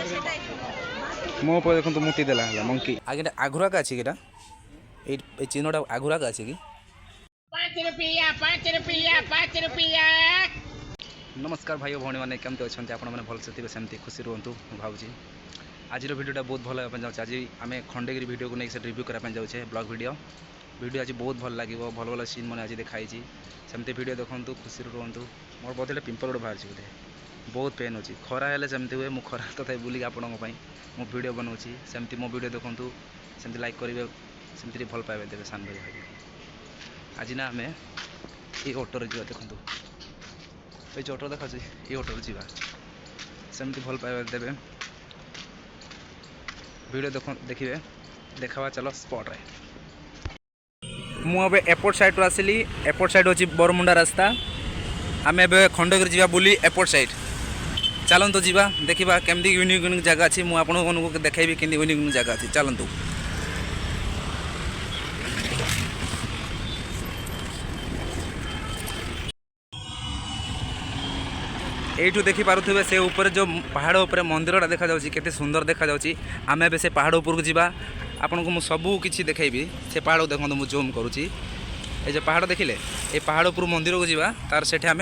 मो पर देखो मुटी देला मंकी आगे आघुरा का अछि केटा ए चिन्हटा आघुरा का अछि कि 5 रुपया 5 रुपया नमस्कार भाई भौणी मैंने केमती अच्छा आप भलसे थे सेमती खुशी रुहतु भावुँ आज भिडियोटा बहुत भल जाऊँ आज आम खंडगिरी भिडियो को नहीं रिव्यू करने जाऊे ब्लॉग वीडियो आज बहुत भल लगे भल भल सीन मैंने आज देखाई सेमती वीडियो देखूँ खुशी रुहतु मोर बोधे पिंपल गोटे बाहर बोधे बहुत पेन अच्छी खरा हेल्ले सेमती हुए मुझे खरा तथा बुलिक आपण मो वीडियो बनाऊँगी सेमती मो वीडियो देखूँ सेमती लाइक करेंगे सेमती भल पाइबे देवे सान भाई भाई आज ना आम ये ऑटो जा देखूँ ये ऑटो देखा ये ऑटो जा सेमती भल पाइबे देवे वीडियो देखिए देखा चलो स्पॉट रे मुझे एयरपोर्ट साइड आसली एयरपोर्ट साइड हूँ बरमुंडा रास्ता आम ए खंडगिरी जा बुली एयरपोर्ट साइड चलतु जा देखा केमती यूनिक यूनिक जगह अच्छी मुझे देखी केमती यूनिक यूनिक जगह अच्छी चलतु यू देखिपे से ऊपर जो पहाड़ उपर मंदिरटा देखा केते सुंदर देखा आम ए से पहाड़ उपरको जावा आपन को सबू किसी देखी से पहाड़ देखो मुझे जूम करुँची ये जो पहाड़ देखिले ये पहाड़ उपर मंदिर को जावा तार से आम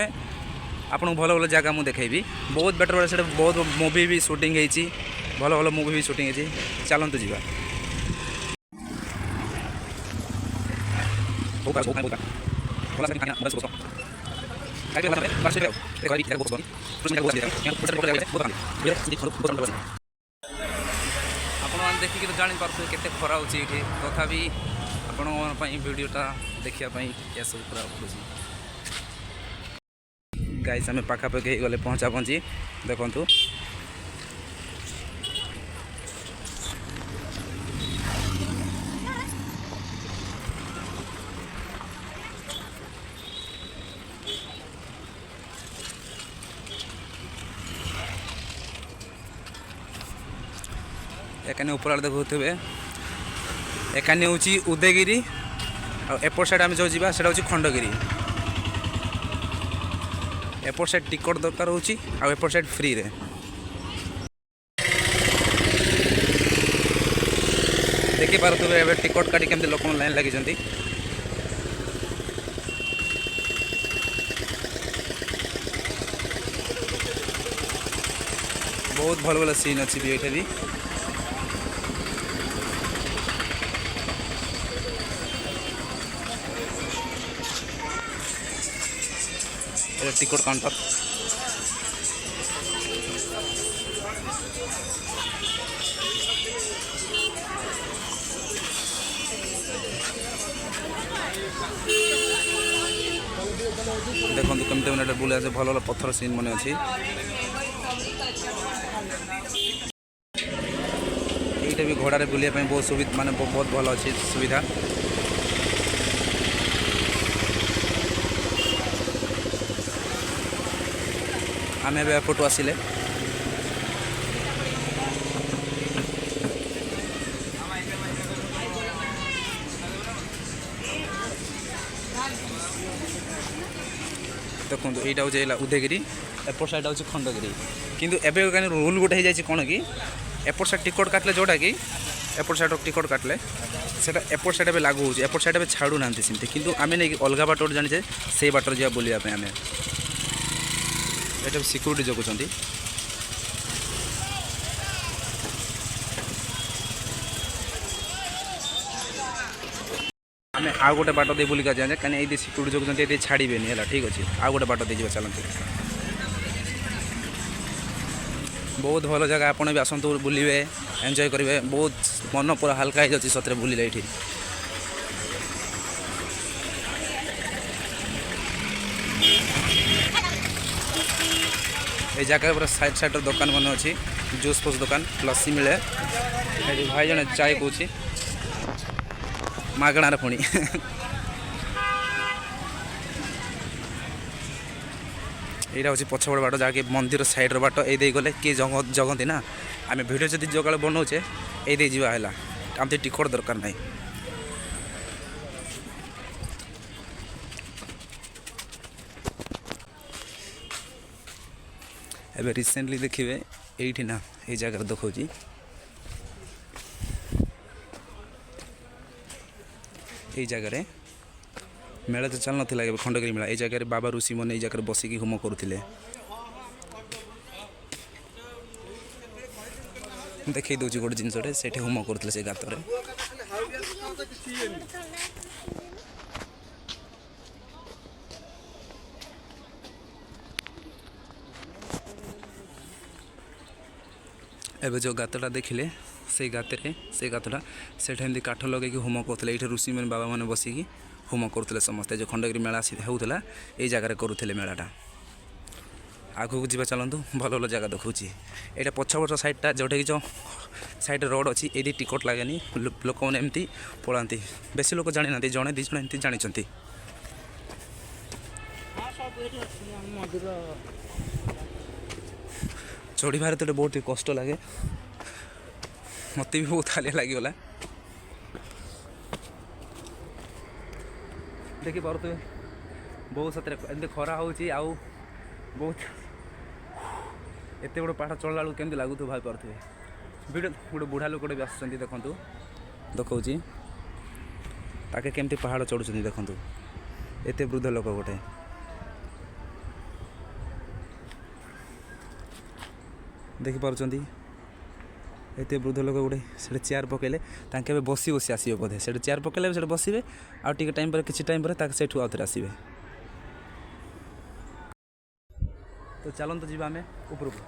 आपन भल भल जगह मुझे देखी बहुत बेटर से बहुत मूवी भी शूटिंग होती भल भल मूवी भी शूटिंग होती चलतु जा आपण देखिक तो जानी पार्थे केते खरा होची एठी तथापि आपण पई वीडियोटा देखिया पई या सब पूरा पड़ुची गाइस हमें पाखा पाखी गले पहुंचा पहुंची देखंतु एकानी ऊपर देखुवे एकानी हूँ उदयगिरी एपट साइड आम जो जा खंडगिरी एपट साइड टिकट दरकार हो एपट साइड फ्री रे देखी पारे ए टिकट काटी केमती लोक लाइन लगी बहुत भल भल सीन अच्छी भी ये भी टिकट काउंटर देखो कमती मैंने बुले भल भल पत्थर सीन मन अच्छी ये भी घोड़े बुलाया बहुत सुविधा माने बहुत भल अच्छी सुविधा आम एयरपोर्ट आसिले देखो यहाँ हूँ उदयगिरी एपट साइड हूँ खंडगिरी किंतु एवं रूल गोटे हो कौन कि एपट साइड टिकट काटले जोटा कि एपट साइड टिकट काटले से एपट साइड ए लागू हो एपट साइड ए छाड़ू ना सेमती किंतु आम नहीं अलग बाट जाने से बाट जा बुलाया आम ये सिक्यूरीटी जगुंट आम आउ गोटे बाट दे बुलिका जाए कहीं ये सिक्यूरीटी जगुंट ये छाड़े है ठीक अच्छे आउ गोटे बाट दे चलते बहुत भल जगह आपड़ भी आसतु बुलिए एंजॉय करेंगे बहुत मन पूरा हल्का हो जाए सतरे बुलिले ये ये जगह पूरा साइड साइड दुकान मन अच्छी जूस फूस दुकान लस्सी मिले भाई जन चाय कौची मागणार पुणी यहाँ हूँ पछपड़ बाट जहाँकि मंदिर साइड्र बाट ये गले किए जगती ना आम भिडियो जब जगह बनाऊे ये जावा आम टिकट दरकार ना एबे रिसेंटली देखिए এইটি না এই জায়গায় দেখাচ্ছি এই জায়গায় মেলা তো চাল নথিলা ଏବେ ଖଣ୍ଡଗିରି ମେଳା এই ଜାয়গাରେ ବାବା ଋଷିମାନେ এই ଜାয়গাରେ ବସିକି ହୋମ କରୁଥିଲେ ଦେଖେଇ ଦେଉଛି ଗୋଟେ ଜିନିଷଟେ ସେଇଠି ହୋମ କରୁଥିଲେ ସେ ଗାତରେ ଏବେ ଯେଉଁ ଗାତଟା ଦେଖିଲେ ସେଇ ଗାତରେ ସେ ଗାତଟା ସେଇଠି ଏମିତି କାଠ ଲଗେଇକି ହୋମ କରୁଥିଲେ ଏଇଠି ଋଷିମାନେ ବାବାମାନେ ବସିକି ହୋମ କରୁଥିଲେ ସମସ୍ତେ ଯେଉଁ ଖଣ୍ଡଗିରି ମେଳା ହେଉଥିଲା ଏଇ ଜାଗାରେ କରୁଥିଲେ ମେଳାଟା ଆଗକୁ ଯିବା ଚାଲନ୍ତୁ ଭଲ ଭଲ ଜାଗା ଦେଖାଉଛି ଏଇଟା ପଛପଟ ସାଇଡ଼୍ଟା ଯେଉଁଟାକି ଯେଉଁ ସାଇଡ଼୍ ରୋଡ଼ ଅଛି ଏଇଠି ଟିକଟ ଲାଗେନି ଲୋକମାନେ ଏମିତି ପଳାନ୍ତି ବେଶୀ ଲୋକ ଜାଣିନାହାନ୍ତି ଜଣେ ଦୁଇ ଜଣ ଏମିତି ଜାଣିଛନ୍ତି ଚଢ଼ିବାରେ ତ ବହୁତ ଟିକେ କଷ୍ଟ ଲାଗେ ମୋତେ ବି ବହୁତ ହାଲିଆ ଲାଗିଗଲା ଦେଖିପାରୁଥିବେ ବହୁତ ସତରେ ଏମିତି ଖରା ହେଉଛି ଆଉ ବହୁତ ଏତେ ବଡ଼ ପାହାଡ଼ ଚଢ଼ିଲା ବେଳକୁ କେମିତି ଲାଗୁଥିବ ଭାବିପାରୁଥିବେ ଭିଡ଼ିଓ ଗୋଟେ ବୁଢ଼ା ଲୋକଟେ ବି ଆସୁଛନ୍ତି ଦେଖନ୍ତୁ ଦେଖାଉଛି ତାକେ କେମିତି ପାହାଡ଼ ଚଢ଼ୁଛନ୍ତି ଦେଖନ୍ତୁ ଏତେ ବୃଦ୍ଧ ଲୋକ ଗୋଟେ ଦେଖିପାରୁଛନ୍ତି ଏତେ ବୃଦ୍ଧ ଲୋକ ଗୋଟେ ସେଠି ଚେୟାର ପକାଇଲେ ତାଙ୍କେ ଏବେ ବସି ବସି ଆସିବେ ବୋଧେ ସେଠି ଚେୟାର ପକାଇଲେ ସେଠି ବସିବେ ଆଉ ଟିକେ ଟାଇମ୍ ପରେ କିଛି ଟାଇମ୍ ପରେ ତାକେ ସେଇଠୁ ଆଉଥରେ ଆସିବେ ତ ଚାଲନ୍ତୁ ଯିବା ଆମେ ଉପରକୁ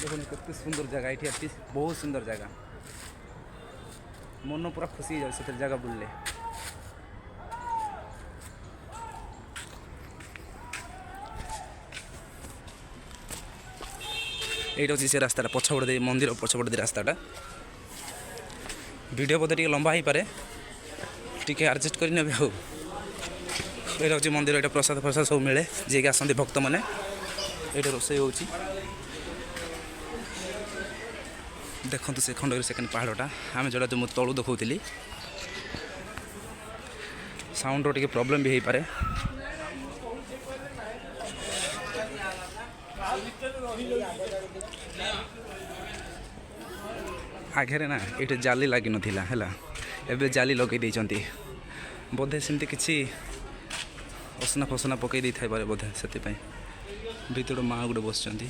দেখুন কত সুন্দর জায়গা এটি আসছি বহুত সুন্দর জায়গা মন পুরা খুশি হয়ে যাবে সেটার জায়গা বুঝলে এইটা হচ্ছে সে রাস্তাটা পছপট দিয়ে মন্দির পছপট দিয়ে রাস্তাটা ভিডিও বোধে টিকে লম্বা হয়ে পারে টিকে আডজস্ট করে নেবে আউ এইটা হচ্ছে মন্দির এটা প্রসাদ প্রসাদ সব মিলে যে আসতে ভক্ত মানে এইটা রোষেই হচ্ছে ଦେଖନ୍ତୁ ସେ ଖଣ୍ଡଗିରି ସେକେଣ୍ଡ ପାହାଡ଼ଟା ଆମେ ଯେଉଁଟା ମୁଁ ତଳୁ ଦେଖାଉଥିଲି ସାଉଣ୍ଡର ଟିକେ ପ୍ରୋବ୍ଲେମ୍ ବି ହେଇପାରେ ଆଗରେ ନା ଏଇଠି ଜାଲି ଲାଗିନଥିଲା ହେଲା ଏବେ ଜାଲି ଲଗାଇ ଦେଇଛନ୍ତି ବୋଧେ ସେମିତି କିଛି ଅସନା ଫସନା ପକାଇ ଦେଇଥାଇପାରେ ବୋଧେ ସେଥିପାଇଁ ଭିତରେ ମା' ଗୋଟେ ବସିଛନ୍ତି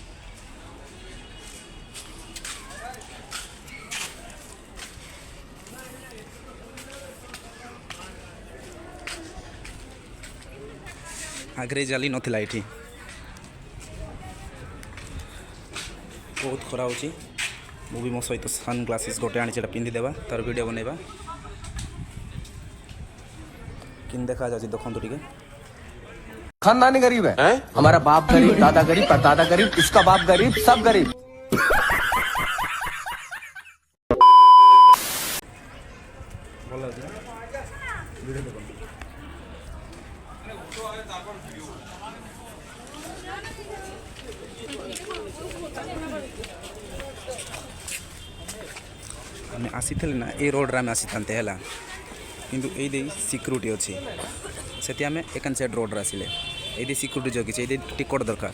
आगरे जाली नथिला एठी बहुत खरा होची मु भी मो सहित सन ग्लासेस गोटे आनी चेटा पिंधि देबा तार वीडियो बनेबा किन देखा जाची देखंतु टिके खानदानी गरीब है हमारा बाप गरीब दादा गरीब परदादा गरीब इसका बाप गरीब सब गरीब बोला वीडियो देखंतु आम आसी ना ये रोड्रे आम आसी था किंतु ये सिक्यूरीटी अच्छी से आम एकान साइड रोड्रे आसिले ये सिक्यूरीटी जगह ये टिकट दरकार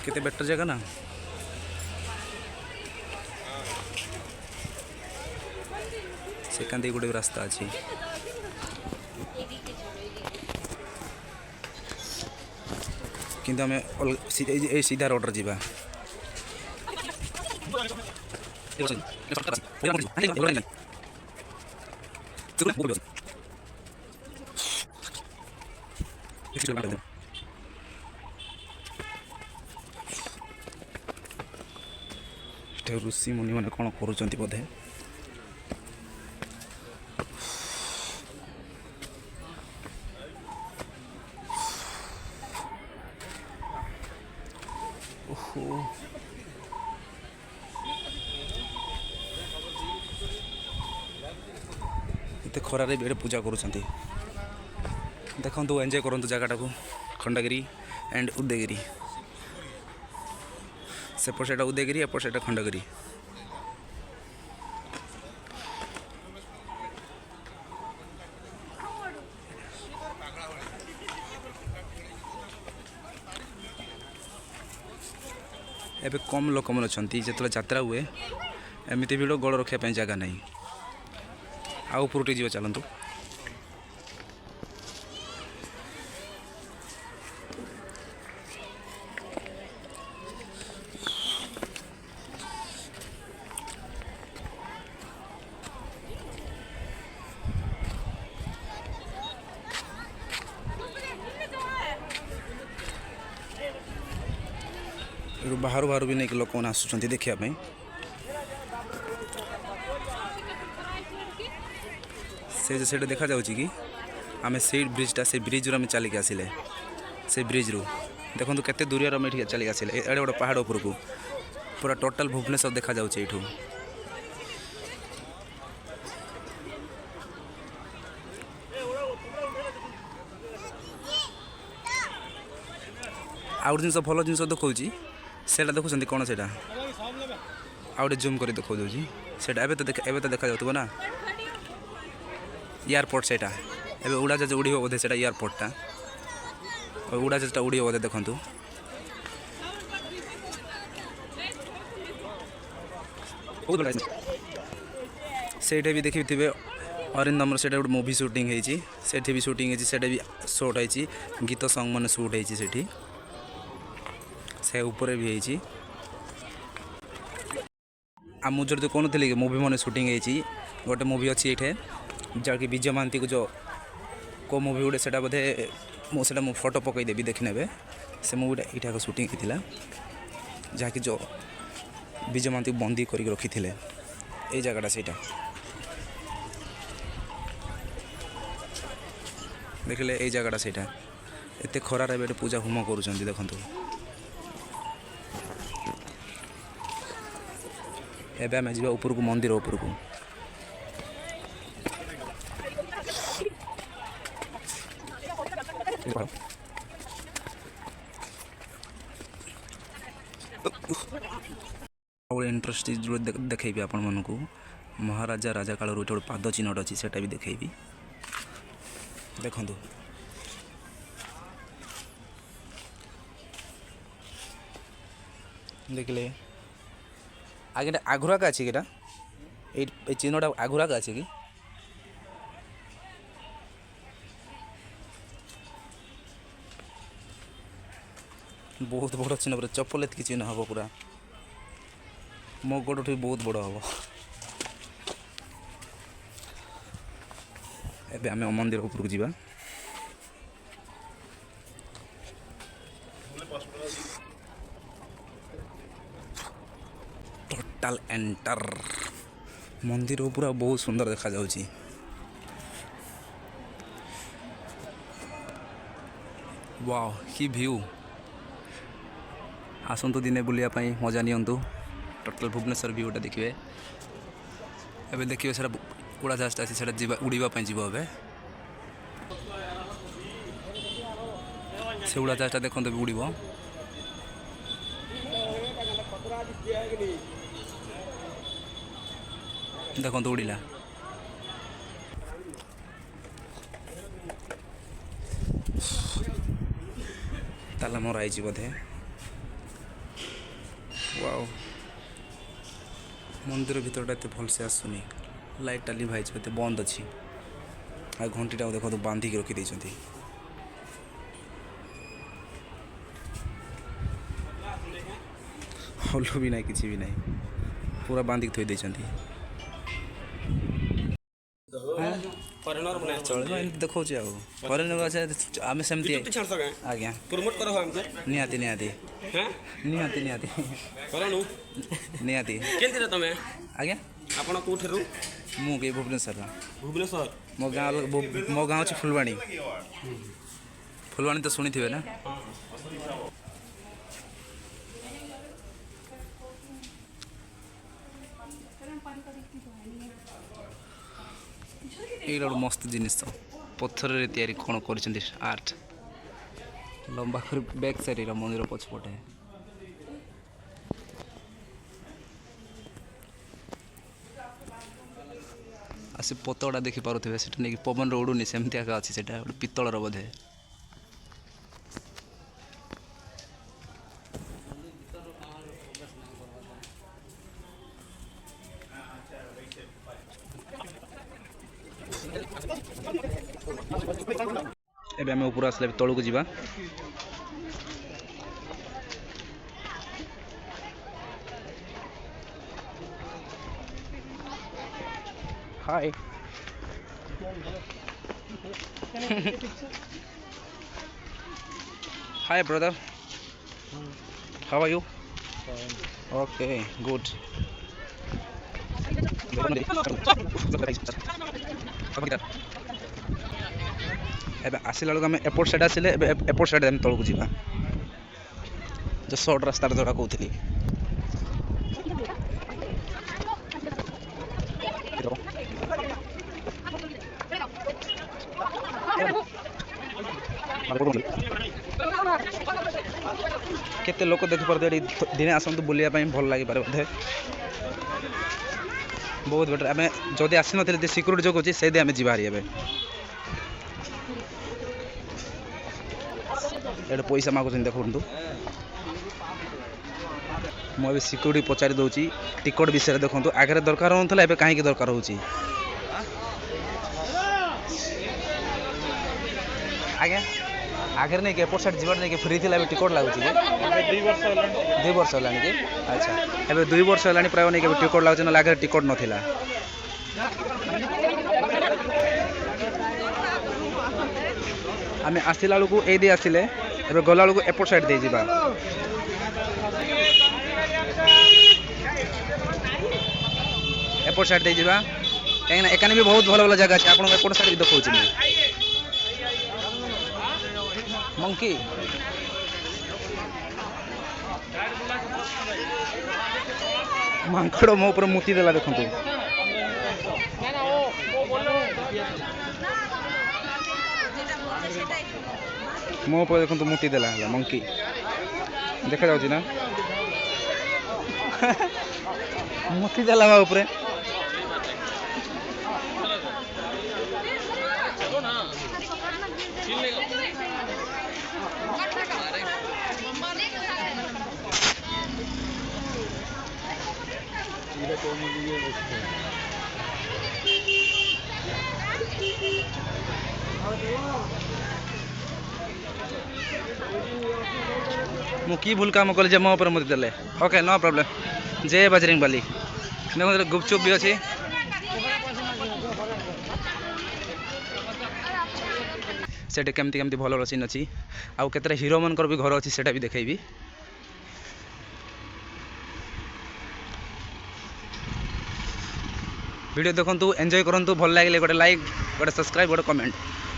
केते बेटर जगह ना सेकान गोटे रास्ता अच्छी किंतु आम सीधा रोड्रे जावा ऋषि मुनि मैंने कौन कर बोधे एत खरारे भी पूजा करुँच देखु एंजॉय करूँ जगह को। खंडगिरी एंड उदयगिरी सेपट साइड उदयगिरी एपट साइड खंडगिरी एबे कम लोक मन अच्छा जो यात्रा हुए एमती भिड़ गोड़ रखापी जगह ना आउ ऊपर जी चलतु बाहर बाहर भी नहीं लोक मैंने आसुँच देखापी से देखा जाऊँगी कि आम से ब्रिजटा से ब्रिज रू चलिक आसिले से ब्रिज रू देखो केते दूरिया आम चलिक आसिले एड़े गोटे पहाड़ उपर को पूरा टोटाल भुवनेश्वर देखा जाऊँगी एठू आउ जिन भल जिन देखा से देखुं कौन से आउटे जूम कर देखा एवं तो देखा जाऊ ना एयरपोर्ट से उड़ाजाज उड़ बोधे से एयरपोर्टा उड़ाजाजटा उड़ बोधे देखु से भी देखिए अरिंदम से गोटे मूवी शूटिंग होती भी शूटिंग होती भी शॉट होती गीत सॉन्ग मान शूट होती से ऊपर भी होती आ मुझे तो कहूँ कि मूवी मैंने शूटिंग होती गोटे मूवी अच्छी ये जहाँकि विजय महांती को जो को मूवी गुटे से बोधे मुझे फोटो पकईदेवी देखी ने से मूवीटा यहाँ शूटिंग होता जहाँकि जो विजय महांती बंदी कर रखी थे ये जगटा से देखिले ये जगटा से एत खरार एवं पूजा होम कर देखु एबे आम जा ऊपर को मंदिर ऊपर को इंटरेस्ट देखी आपण मन को महाराजा राजा काल गोटे पाद चिन्हट अच्छी से भी देखी देखु देखिले आगे आघुरा का अच्छी ये चिन्हटा आघुरा का अच्छी कि बहुत बड़ चिन्ह पूरा चप्पल एतक चिन्ह हम पूरा मो गोड़ बहुत बड़ हम एबे आम मंदिर ऊपर को जावा टोटाल एंटर मंदिर पूरा बहुत सुंदर देखा जाउची वाओ कि व्यू आसतु दिने बुलिया पाई मजा नियंतु टोटाल भुवनेश्वर व्यूटा देखिए एबे देखिए से उड़ाजाहाजटा अच्छी से उड़ापी जीव ए से उड़ाजाहाजटा देखो भी उड़ देखो तो उड़ा ताला मराई बोधे वाओ मंदिर भीतर एत भल से आसुनी लाइटा लिभाई एत बंद अच्छी आ घंटीटा देखो तो बांधिक रखी हल्लू भी ना किसी भी ना पूरा बांधिक थोड़ी देखो फरेनर आम सेमती आज्ञा प्रमोट करो हमसे निहाती निहाती निहाती निहाती निहाती केंति तमे आज्ञा आपण कोठरू मु के भुवनेश्वर भुवनेश्वर मो गाँव अच्छे फुलवाणी फुलवाणी तो शुणी थे ना ये गोटे मस्त जिनिस पत्थर तैयारी कौन कर आर्ट लंबा कर बैक साइड मंदिर पछपटे आसे पतड़ा देखी पारे से नहीं पवन उड़ूनी सेमती आगे अच्छी से पितलर बोधे एबे आम ऊपर आसले तलू को जीवा hi hi brother how are you okay good एबे आसिला लोग हमें एयरपोर्ट साइड आसिले एयरपोर्ट साइड हम तलू जीवा जो शॉर्ट रास्ता जोड़ा कहती केते लोक देखि पारे दिने आसतु बुलिया भल लगे बोधे बहुत बेटर आम जदि आसी ना सिक्यूरीटी जो अच्छी से आम जीवारी ये पैसा मागुच देखु मुझे सिक्यूरीटी पचारि दूसरी टिकट विषय देखो आगे दरकार होता है कहीं दरकार हो आज्ञा आगे नहीं कि एयरपोर्ट साइड जीवन नहीं कि फ्री थी टिकट लगुच 2 वर्ष है कि अच्छा एवं 2 वर्ष है प्राय नहीं टिकट लगुच ना आगे टिकट नाला आम आसला बेलू ये आसिले एवं गला बेलू एयरपोर्ट साइड दे जावा एयरपोर्ट साइड दे जावा कहीं एकाने भी बहुत भल भल जगह अच्छे आप एयरपोर्ट साइड देखा मंकी मांकड़ मो ऊपर मुती देला देखो मो ऊपर देखो मुती देला मंकी देखा जाउची ना मुती देला मा ऊपर मु की भूल काम कल मो पर मुझे देले ओके नो प्रॉब्लम जय बजरंग बली देखो गुपचुप भी अच्छी सेटे केमती केमती भल सीन अच्छी आउ केतरा हीरो मनकर भी घर अच्छी सेटा भी देखैबी वीडियो देखंतु एंजॉय करंतु भल लागिले गोटे लाइक गोटे सब्सक्राइब गोटे कमेंट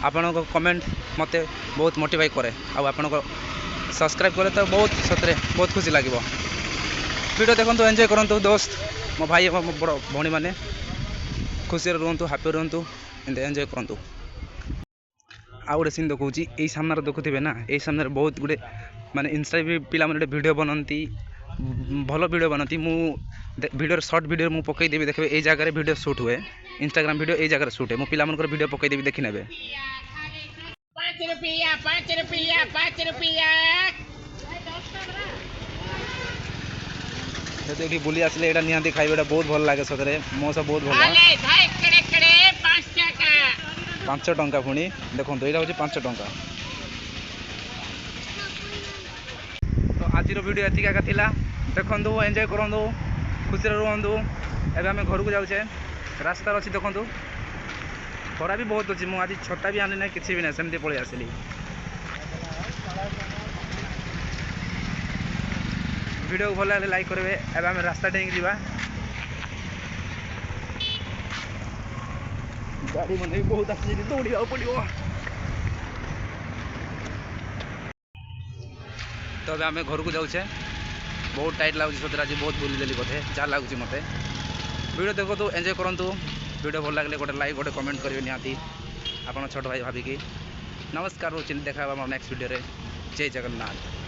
आपण को कमेंट मते बहुत मोटिवेट करे आ आपण को सब्सक्राइब करे तो बहुत सतरे बहुत खुशी लगे वीडियो देखंतु एंजॉय करंतु दोस्त मो भाई मो बड़ भणी माने खुशी रुहंतु हैप्पी रुहंतु एंजॉय करंतु आ गोटे सीन देखा यही सामने देखुवे ना यही सामने बहुत गुटे माने इंस्टा भी पिला माने वीडियो बनाती भल वीडियो बनाती मु वीडियो शॉर्ट वीडियो मु पकई देबी देखबे ए जगह रे वीडियो शूट हुए इंस्टाग्राम वीडियो ए जगह शूट है मु पिला मनकर वीडियो पकई देबी देखि नेबे 5 रुपया 5 रुपया 5 रुपया देखि बुली आसले एटा निहांती खाइबे एटा बहुत भल लागे सतरे मो सब बहुत भल आले धाय कड़े कड़े 5 टका 5 टंका पुणी देखो एटा होची 5 टंका तो आज वीडियो एतिक आगे थिला देखंतु एंजॉय करंतु खुशी रुहंतु एबे आमे घर को जाउछे रास्ता अच्छी देखंतु खरा भी बहुत अच्छी मुझे आज छता भी आनी ना किसी भी ना सेमती पलि आसली वीडियो को भल लगे लाइक करेंगे एबे आमे रास्ता डेंगी जीवा गाड़ी मन भी बहुत आसी दौड़ा पड़ो तो अब आम घर को जाऊे बहुत टाइट लगुच सतरे आज बहुत बुलीदेली बोधे जहाँ लगुच मत वीडियो देखो तो एंजॉय करंतु वीडियो भल लगे गोटे लाइक गोटे कमेंट करेंगे निहाती आप छोट भाई भाविकी नमस्कार रोच देखा नेक्स्ट वीडियो रे। जय जगन्नाथ।